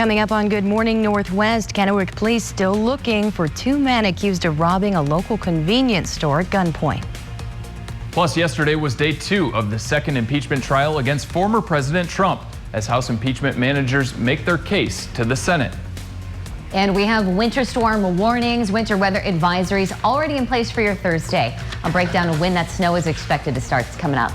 Coming up on Good Morning Northwest, Kennewick police still looking for two men accused of robbing a local convenience store at gunpoint. Plus, yesterday was day 2 of the second impeachment trial against former President Trump as House impeachment managers make their case to the Senate. And we have winter storm warnings, winter weather advisories already in place for your Thursday. A breakdown of when that snow is expected to start is coming up.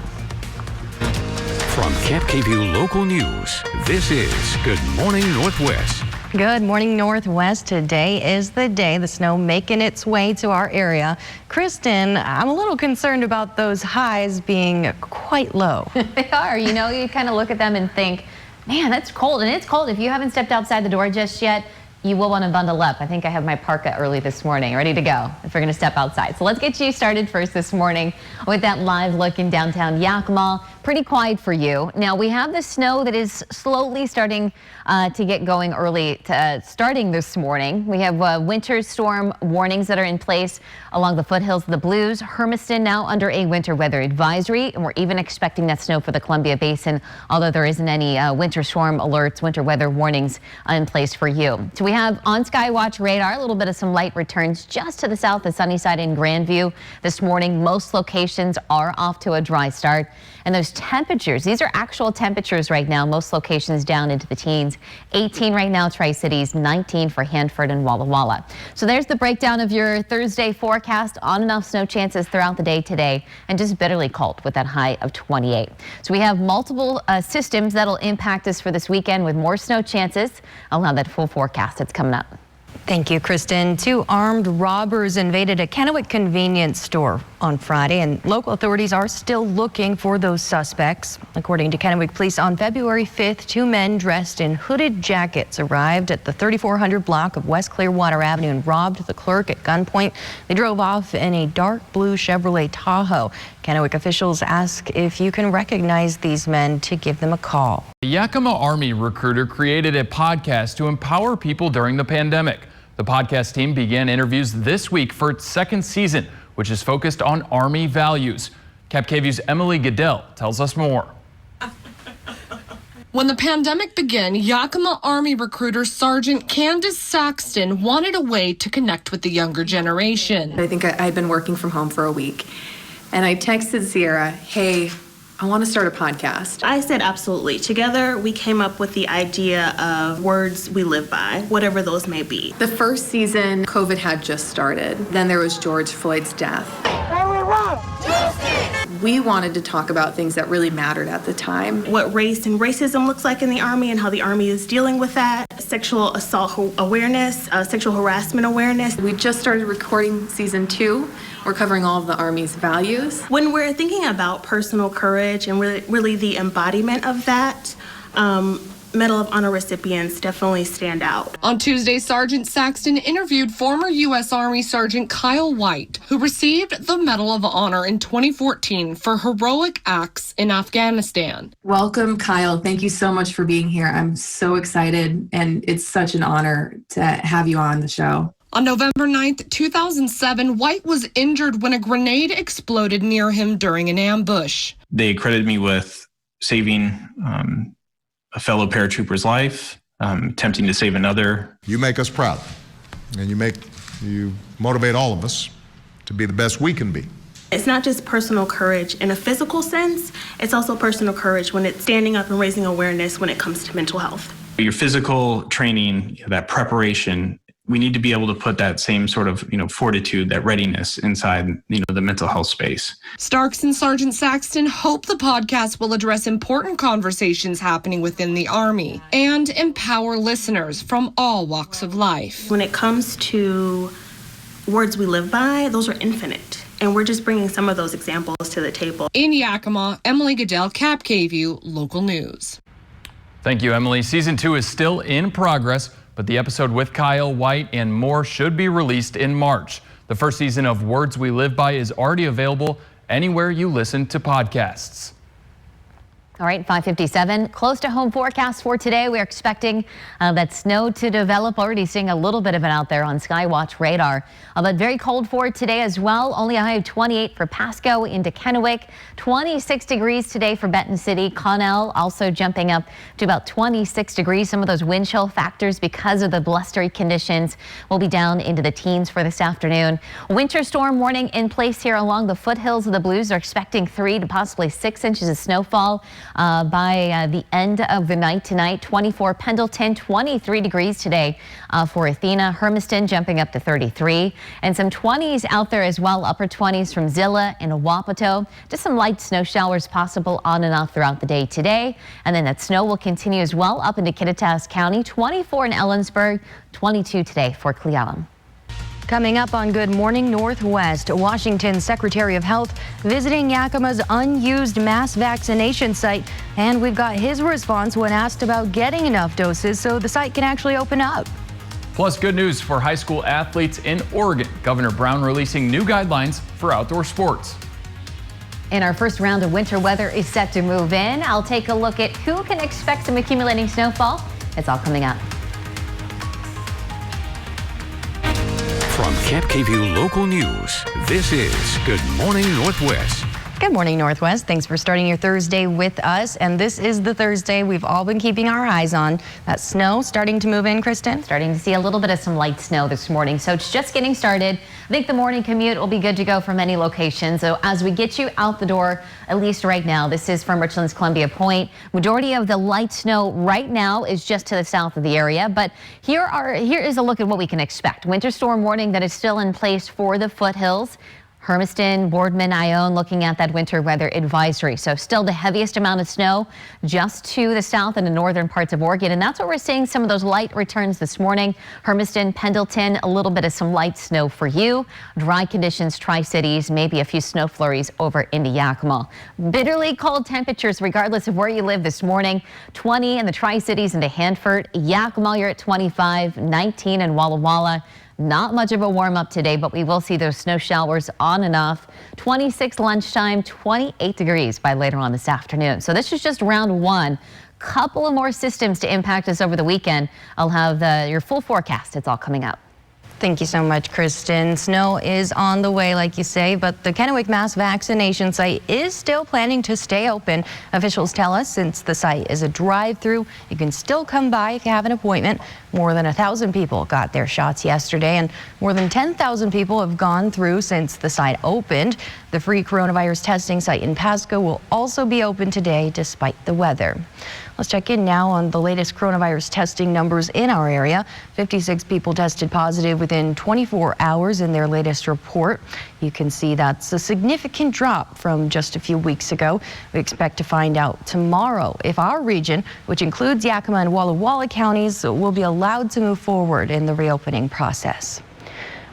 From KPVU Local News, this is Good Morning Northwest. Good morning, Northwest. Today is the day the snow making its way to our area. Kristen, I'm a little concerned about those highs being quite low. They are. You know, you kind of look at them and think, man, that's cold. And it's cold. If you haven't stepped outside the door just yet, you will want to bundle up. I think I have my parka early this morning, ready to go if we're going to step outside. So let's get you started first this morning with that live look in downtown Yakima. Pretty quiet for you. Now we have the snow that is slowly starting to get going early, starting this morning. We have winter storm warnings that are in place along the foothills of the Blues. Hermiston now under a winter weather advisory, and we're even expecting that snow for the Columbia Basin, although there isn't any winter storm alerts, winter weather warnings in place for you. So we have on Skywatch radar, a little bit of some light returns just to the south of Sunnyside and Grandview this morning. Most locations are off to a dry start. And those temperatures, these are actual temperatures right now. Most locations down into the teens. 18 right now, Tri-Cities, 19 for Hanford and Walla Walla. So there's the breakdown of your Thursday forecast. On and off snow chances throughout the day today, and just bitterly cold with that high of 28. So we have multiple systems that'll impact us for this weekend with more snow chances. I'll have that full forecast that's coming up. Thank you, Kristen. 2 armed robbers invaded a Kennewick convenience store on Friday, and local authorities are still looking for those suspects. According to Kennewick police, on February 5th, 2 men dressed in hooded jackets arrived at the 3400 block of West Clearwater Avenue and robbed the clerk at gunpoint. They drove off in a dark blue Chevrolet Tahoe. Kennewick officials ask if you can recognize these men to give them a call. The Yakima Army recruiter created a podcast to empower people during the pandemic. The podcast team began interviews this week for its 2nd season, which is focused on Army values. KPVU's Emily Goodell tells us more. When the pandemic began, Yakima Army recruiter Sergeant Candace Saxton wanted a way to connect with the younger generation. I think I'd been working from home for a week, and I texted Sierra, hey, I want to start a podcast. I said absolutely. Together, we came up with the idea of words we live by, whatever those may be. The first season, COVID had just started. Then there was George Floyd's death. We wanted to talk about things that really mattered at the time. What race and racism looks like in the Army and how the Army is dealing with that. Sexual assault awareness, sexual harassment awareness. We just started recording season 2. We're covering all of the Army's values. When we're thinking about personal courage and really the embodiment of that, Medal of Honor recipients definitely stand out. On Tuesday, Sergeant Saxton interviewed former U.S. Army Sergeant Kyle White, who received the Medal of Honor in 2014 for heroic acts in Afghanistan. Welcome, Kyle. Thank you so much for being here. I'm so excited, and it's such an honor to have you on the show. On November 9th, 2007, White was injured when a grenade exploded near him during an ambush. They credited me with saving a fellow paratrooper's life, attempting to save another. You make us proud, and you motivate all of us to be the best we can be. It's not just personal courage in a physical sense, it's also personal courage when it's standing up and raising awareness when it comes to mental health. Your physical training, that preparation, we need to be able to put that same sort of, fortitude, that readiness inside, the mental health space. Starks and Sergeant Saxton hope the podcast will address important conversations happening within the Army and empower listeners from all walks of life. When it comes to words we live by, those are infinite. And we're just bringing some of those examples to the table. In Yakima, Emily Goodell, KPVU Local News. Thank you, Emily. Season 2 is still in progress, but the episode with Kyle White and more should be released in March. The first season of Words We Live By is already available anywhere you listen to podcasts. All right, 5:57, close to home forecast for today. We're expecting that snow to develop. Already seeing a little bit of it out there on Skywatch radar. But very cold for today as well. Only a high of 28 for Pasco into Kennewick. 26 degrees today for Benton City. Connell also jumping up to about 26 degrees. Some of those wind chill factors because of the blustery conditions will be down into the teens for this afternoon. Winter storm warning in place here along the foothills of the Blues. They're expecting 3 to possibly 6 inches of snowfall by the end of the night tonight. 24 Pendleton, 23 degrees today for Athena. Hermiston jumping up to 33, and some 20s out there as well. Upper 20s from Zilla and Wapato. Just some light snow showers possible on and off throughout the day today, and then that snow will continue as well up into Kittitas County. 24 in Ellensburg, 22 today for Cle Elum. Coming up on Good Morning Northwest, Washington's Secretary of Health visiting Yakima's unused mass vaccination site. And we've got his response when asked about getting enough doses so the site can actually open up. Plus, good news for high school athletes in Oregon. Governor Brown releasing new guidelines for outdoor sports. And our first round of winter weather is set to move in. I'll take a look at who can expect some accumulating snowfall. It's all coming up. From Camp KVUE Local News, this is Good Morning Northwest. Good morning, Northwest. Thanks for starting your Thursday with us. And this is the Thursday we've all been keeping our eyes on. That snow starting to move in, Kristen? Starting to see a little bit of some light snow this morning. So it's just getting started. I think the morning commute will be good to go for many locations. So as we get you out the door, at least right now, this is from Richland's Columbia Point. Majority of the light snow right now is just to the south of the area. But here is a look at what we can expect. Winter storm warning that is still in place for the foothills. Hermiston, Boardman, Ione looking at that winter weather advisory. So still the heaviest amount of snow just to the south and the northern parts of Oregon. And that's what we're seeing, some of those light returns this morning. Hermiston, Pendleton, a little bit of some light snow for you. Dry conditions, Tri-Cities, maybe a few snow flurries over into Yakima. Bitterly cold temperatures regardless of where you live this morning. 20 in the Tri-Cities into Hanford. Yakima, you're at 25, 19 in Walla Walla. Not much of a warm up today, but we will see those snow showers on and off. 26 lunchtime, 28 degrees by later on this afternoon. So this is just round one. Couple of more systems to impact us over the weekend. I'll have your full forecast. It's all coming up. Thank you so much, Kristen. Snow is on the way, like you say, but the Kennewick mass vaccination site is still planning to stay open. Officials tell us since the site is a drive-through, you can still come by if you have an appointment. More than 1,000 people got their shots yesterday, and more than 10,000 people have gone through since the site opened. The free coronavirus testing site in Pasco will also be open today despite the weather. Let's check in now on the latest coronavirus testing numbers in our area. 56 people tested positive within 24 hours in their latest report. You can see that's a significant drop from just a few weeks ago. We expect to find out tomorrow if our region, which includes Yakima and Walla Walla counties, will be allowed to move forward in the reopening process.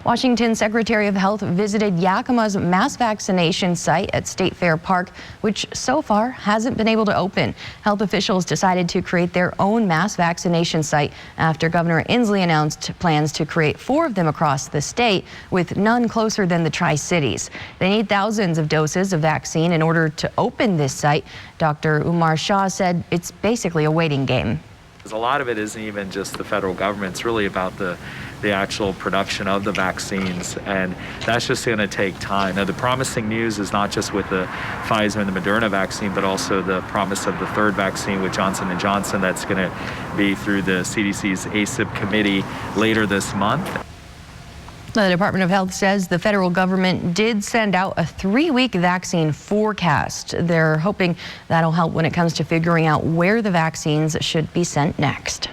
Washington Secretary of Health visited Yakima's mass vaccination site at State Fair Park, which so far hasn't been able to open. Health officials decided to create their own mass vaccination site after Governor Inslee announced plans to create 4 of them across the state, with none closer than the Tri-Cities. They need thousands of doses of vaccine in order to open this site. Dr. Umar Shah said it's basically a waiting game. A lot of it isn't even just the federal government. It's really about the actual production of the vaccines, and that's just going to take time. Now, the promising news is not just with the Pfizer and the Moderna vaccine, but also the promise of the third vaccine with Johnson & Johnson that's going to be through the CDC's ACIP committee later this month. The Department of Health says the federal government did send out a 3-week vaccine forecast. They're hoping that'll help when it comes to figuring out where the vaccines should be sent next.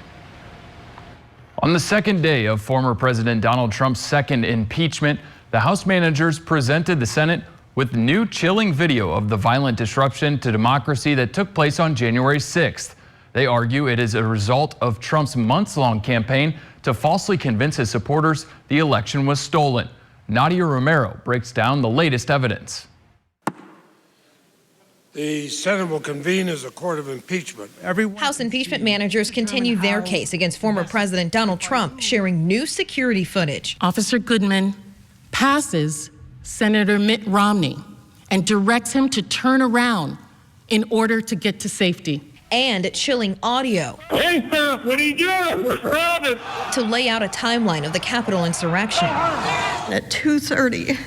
On the second day of former President Donald Trump's second impeachment, the House managers presented the Senate with new chilling video of the violent disruption to democracy that took place on January 6th. They argue it is a result of Trump's months-long campaign to falsely convince his supporters the election was stolen. Nadia Romero breaks down the latest evidence. The Senate will convene as a court of impeachment. House impeachment managers continue their case against former President Donald Trump, sharing new security footage. Officer Goodman passes Senator Mitt Romney and directs him to turn around in order to get to safety. And chilling audio. Hey, stop! What are you doing? We're surrounded! To lay out a timeline of the Capitol insurrection. At 2:30,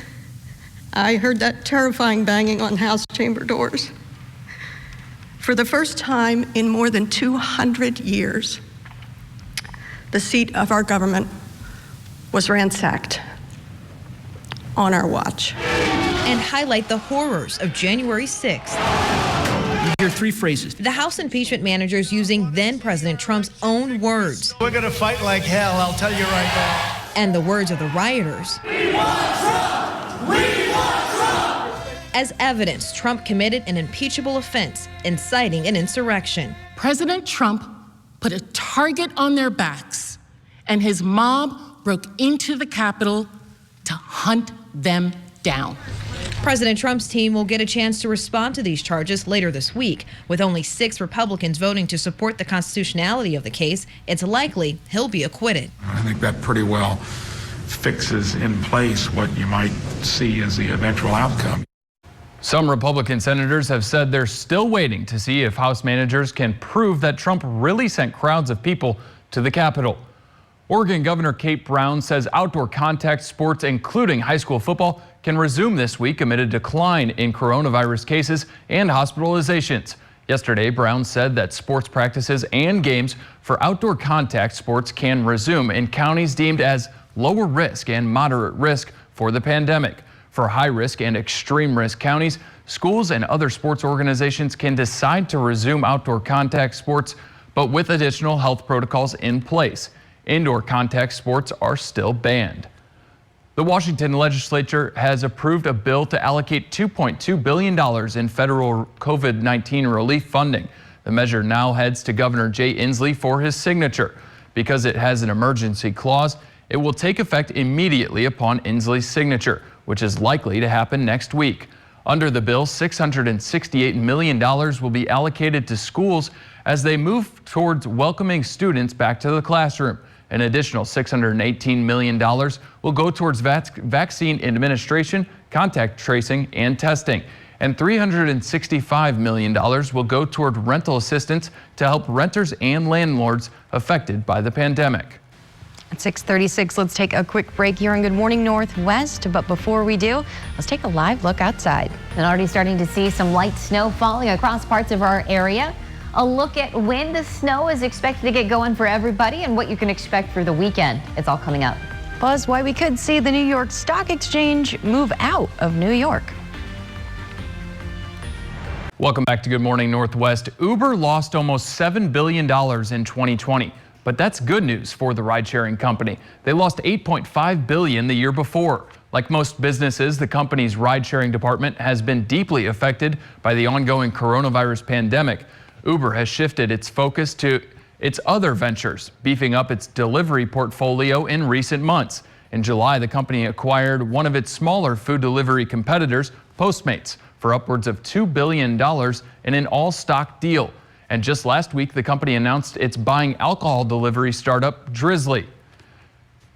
I heard that terrifying banging on House chamber doors. For the first time in more than 200 years, the seat of our government was ransacked on our watch. And highlight the horrors of January 6th. You hear three phrases. The House impeachment managers using then President Trump's own words. We're going to fight like hell, I'll tell you right now. And the words of the rioters. We want Trump! We want Trump! As evidence, Trump committed an impeachable offense, inciting an insurrection. President Trump put a target on their backs, and his mob broke into the Capitol to hunt them down. President Trump's team will get a chance to respond to these charges later this week. With only 6 Republicans voting to support the constitutionality of the case, it's likely he'll be acquitted. I think that pretty well fixes in place what you might see as the eventual outcome. Some Republican senators have said they're still waiting to see if House managers can prove that Trump really sent crowds of people to the Capitol. Oregon Governor Kate Brown says outdoor contact sports, including high school football, can resume this week amid a decline in coronavirus cases and hospitalizations. Yesterday, Brown said that sports practices and games for outdoor contact sports can resume in counties deemed as lower risk and moderate risk for the pandemic. For high risk and extreme risk counties, schools and other sports organizations can decide to resume outdoor contact sports, but with additional health protocols in place. Indoor contact sports are still banned. The Washington legislature has approved a bill to allocate $2.2 billion in federal COVID-19 relief funding. The measure now heads to Governor Jay Inslee for his signature. Because it has an emergency clause, it will take effect immediately upon Inslee's signature, which is likely to happen next week. Under the bill, $668 million will be allocated to schools as they move towards welcoming students back to the classroom. An additional $618 million will go towards vaccine administration, contact tracing, and testing. And $365 million will go toward rental assistance to help renters and landlords affected by the pandemic. At 6:36, let's take a quick break here on Good Morning Northwest. But before we do, let's take a live look outside. And already starting to see some light snow falling across parts of our area. A look at when the snow is expected to get going for everybody and what you can expect for the weekend. It's all coming up. Plus, why we could see the New York Stock Exchange move out of New York. Welcome back to Good Morning Northwest. Uber lost almost $7 billion in 2020, but that's good news for the ride-sharing company. They lost $8.5 billion the year before. Like most businesses, the company's ride-sharing department has been deeply affected by the ongoing coronavirus pandemic. Uber has shifted its focus to its other ventures, beefing up its delivery portfolio in recent months. In July, the company acquired one of its smaller food delivery competitors, Postmates, for upwards of $2 billion in an all-stock deal. And just last week, the company announced it's buying alcohol delivery startup Drizzly.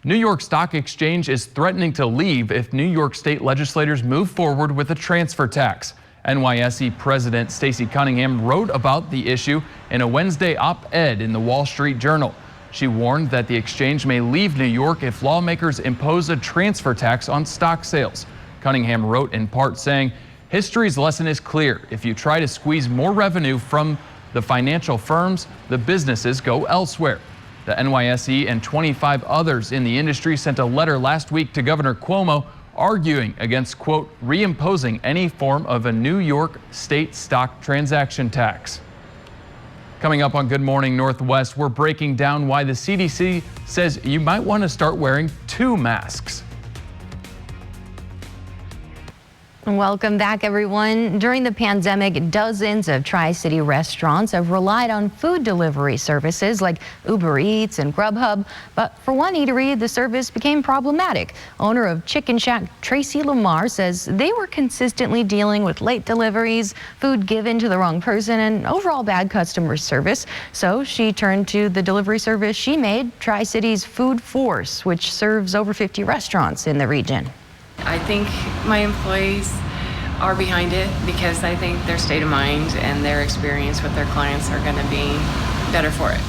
New York Stock Exchange is threatening to leave if New York state legislators move forward with a transfer tax. NYSE President Stacey Cunningham wrote about the issue in a Wednesday op-ed in the Wall Street Journal. She warned that the exchange may leave New York if lawmakers impose a transfer tax on stock sales. Cunningham wrote in part saying, "History's lesson is clear. If you try to squeeze more revenue from the financial firms, the businesses go elsewhere." The NYSE and 25 others in the industry sent a letter last week to Governor Cuomo arguing against, quote, reimposing any form of a New York state stock transaction tax. Coming up on Good Morning Northwest, we're breaking down why the CDC says you might want to start wearing 2 masks. Welcome back, everyone. During the pandemic, dozens of Tri-City restaurants have relied on food delivery services like Uber Eats and Grubhub. But for one eatery, the service became problematic. Owner of Chicken Shack, Tracy Lamar, says they were consistently dealing with late deliveries, food given to the wrong person, and overall bad customer service. So she turned to the delivery service she made, Tri-City's Food Force, which serves over 50 restaurants in the region. I think my employees are behind it because I think their state of mind and their experience with their clients are going to be better for it.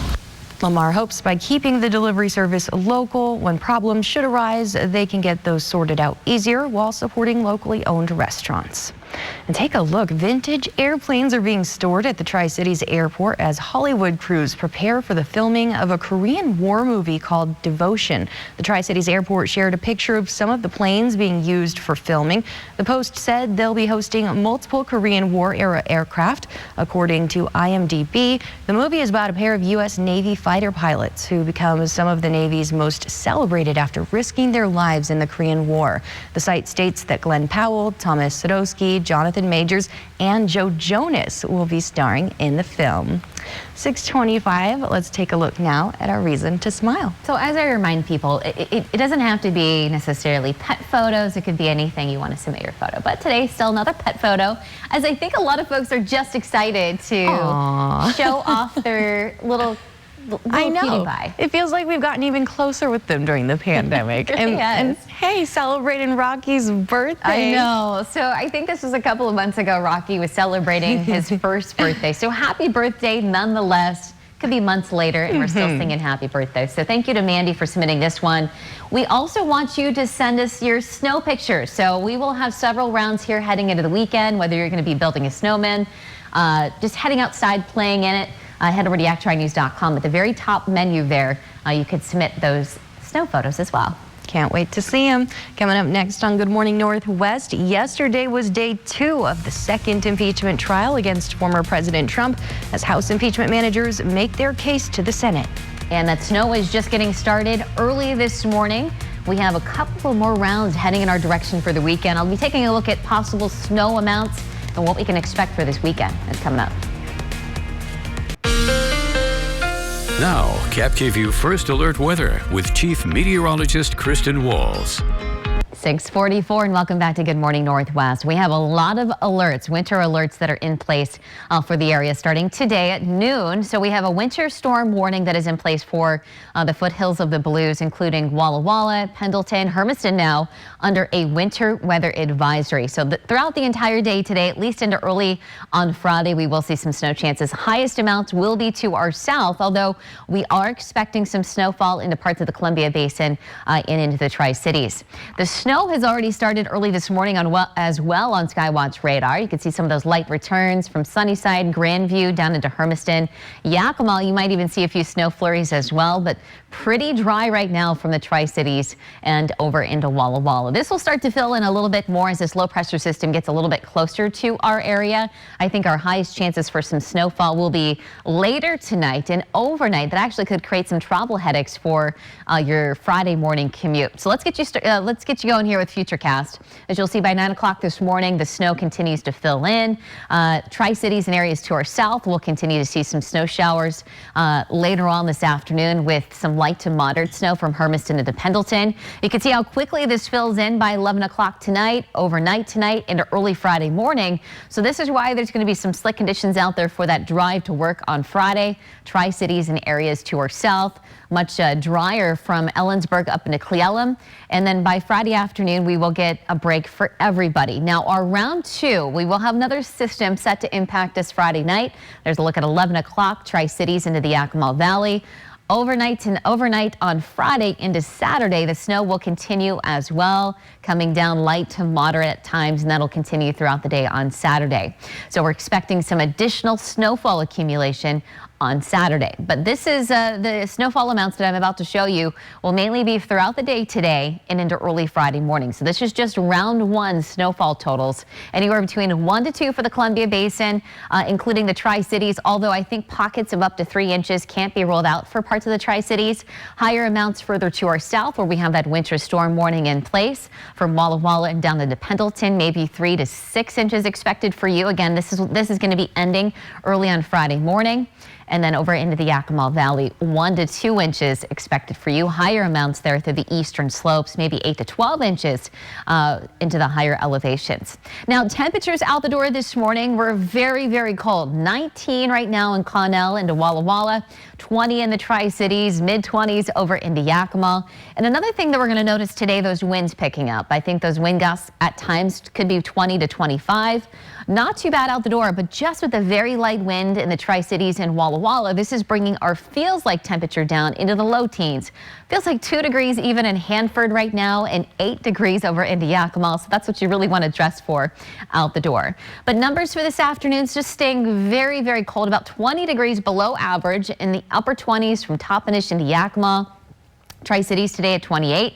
Lamar hopes by keeping the delivery service local, when problems should arise, they can get those sorted out easier while supporting locally owned restaurants. And take a look, vintage airplanes are being stored at the Tri-Cities airport as Hollywood crews prepare for the filming of a Korean War movie called Devotion. The Tri-Cities airport shared a picture of some of the planes being used for filming. The Post said they'll be hosting multiple Korean War era aircraft. According to IMDb, the movie is about a pair of U.S. Navy fighter pilots who become some of the Navy's most celebrated after risking their lives in the Korean War. The site states that Glenn Powell, Thomas Sadowski, Jonathan Majors, and Joe Jonas will be starring in the film. 6:25, let's take a look now at our reason to smile. So as I remind people, it doesn't have to be necessarily pet photos. It could be anything you want to submit your photo. But today, still another pet photo, as I think a lot of folks are just excited to show off their little I know. cutie pie. It feels like we've gotten even closer with them during the pandemic. And hey, celebrating Rocky's birthday. I know. So I think this was a couple of months ago. Rocky was celebrating his first birthday. So happy birthday nonetheless. Could be months later and we're still singing happy birthday. So thank you to Mandy for submitting this one. We also want you to send us your snow pictures. So we will have several rounds here heading into the weekend, whether you're going to be building a snowman, just heading outside, playing in it. Head over to yaktrynews.com. At the very top menu there, you could submit those snow photos as well. Can't wait to see them. Coming up next on Good Morning Northwest, yesterday was day 2 of the second impeachment trial against former President Trump as House impeachment managers make their case to the Senate. And that snow is just getting started early this morning. We have a couple more rounds heading in our direction for the weekend. I'll be taking a look at possible snow amounts and what we can expect for this weekend. That's coming up. Now, Cap KVU First Alert Weather with Chief Meteorologist Kristen Walls. 6:44 and welcome back to Good Morning Northwest. We have a lot of alerts, winter alerts that are in place for the area starting today at noon. So we have a winter storm warning that is in place for the foothills of the Blues, including Walla Walla, Pendleton, Hermiston now under a winter weather advisory. So throughout the entire day today, at least into early on Friday, we will see some snow chances. Highest amounts will be to our south, although we are expecting some snowfall into parts of the Columbia Basin and into the Tri-Cities. The snow has already started early this morning as well on Skywatch radar. You can see some of those light returns from Sunnyside, Grandview down into Hermiston, Yakima. You might even see a few snow flurries as well, but pretty dry right now from the Tri-Cities and over into Walla Walla. This will start to fill in a little bit more as this low pressure system gets a little bit closer to our area. I think our highest chances for some snowfall will be later tonight and overnight. That actually could create some travel headaches for your Friday morning commute. So let's get you going here with Futurecast. As you'll see by 9 o'clock this morning, the snow continues to fill in. Tri-Cities and areas to our south will continue to see some snow showers later on this afternoon with some light to moderate snow from Hermiston to Pendleton. You can see how quickly this fills in by 11 o'clock tonight, overnight tonight, into early Friday morning. So this is why there's going to be some slick conditions out there for that drive to work on Friday. Tri-Cities and areas to our south, much drier from Ellensburg up into Cle-Elum. And then by Friday afternoon, we will get a break for everybody. Now, our round 2, we will have another system set to impact us Friday night. There's a look at 11 o'clock, Tri-Cities into the Yakima Valley. Overnight on Friday into Saturday, the snow will continue as well, coming down light to moderate at times, and that'll continue throughout the day on Saturday. So we're expecting some additional snowfall accumulation on Saturday. But this is the snowfall amounts that I'm about to show you will mainly be throughout the day today and into early Friday morning. So this is just round 1 snowfall totals, anywhere between 1 to 2 for the Columbia Basin, including the Tri-Cities, although I think pockets of up to 3 inches can't be ruled out for parts of the Tri-Cities. Higher amounts further to our south where we have that winter storm warning in place from Walla Walla and down to Pendleton, maybe 3 to 6 inches expected for you. Again, this is going to be ending early on Friday morning. And then over into the Yakima Valley, 1 to 2 inches expected for you. Higher amounts there through the eastern slopes, maybe 8 to 12 inches into the higher elevations. Now, temperatures out the door this morning were very, very cold. 19 right now in Connell into Walla Walla, 20 in the Tri-Cities, mid-20s over into Yakima. And another thing that we're going to notice today, those winds picking up. I think those wind gusts at times could be 20 to 25. Not too bad out the door, but just with a very light wind in the Tri-Cities and Walla Walla, this is bringing our feels like temperature down into the low teens. Feels like 2 degrees even in Hanford right now and 8 degrees over into Yakima. So that's what you really want to dress for out the door. But numbers for this afternoon is just staying very, very cold, about 20 degrees below average in the upper 20s from Toppenish into Yakima. Tri-Cities today at 28,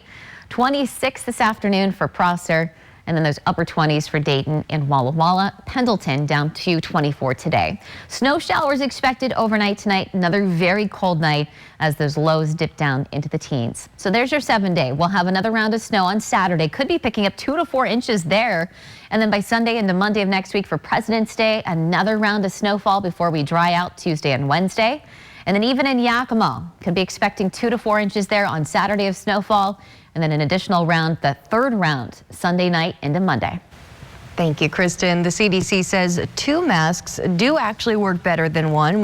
26 this afternoon for Prosser. And then those upper 20s for Dayton and Walla Walla. Pendleton down to 24 today. Snow showers expected overnight tonight. Another very cold night as those lows dip down into the teens. So there's your 7-day. We'll have another round of snow on Saturday. Could be picking up 2 to 4 inches there. And then by Sunday into Monday of next week for President's Day, another round of snowfall before we dry out Tuesday and Wednesday. And then even in Yakima, could be expecting 2 to 4 inches there on Saturday of snowfall. And then an additional round, the 3rd round, Sunday night into Monday. Thank you, Kristen. The CDC says 2 masks do actually work better than 1.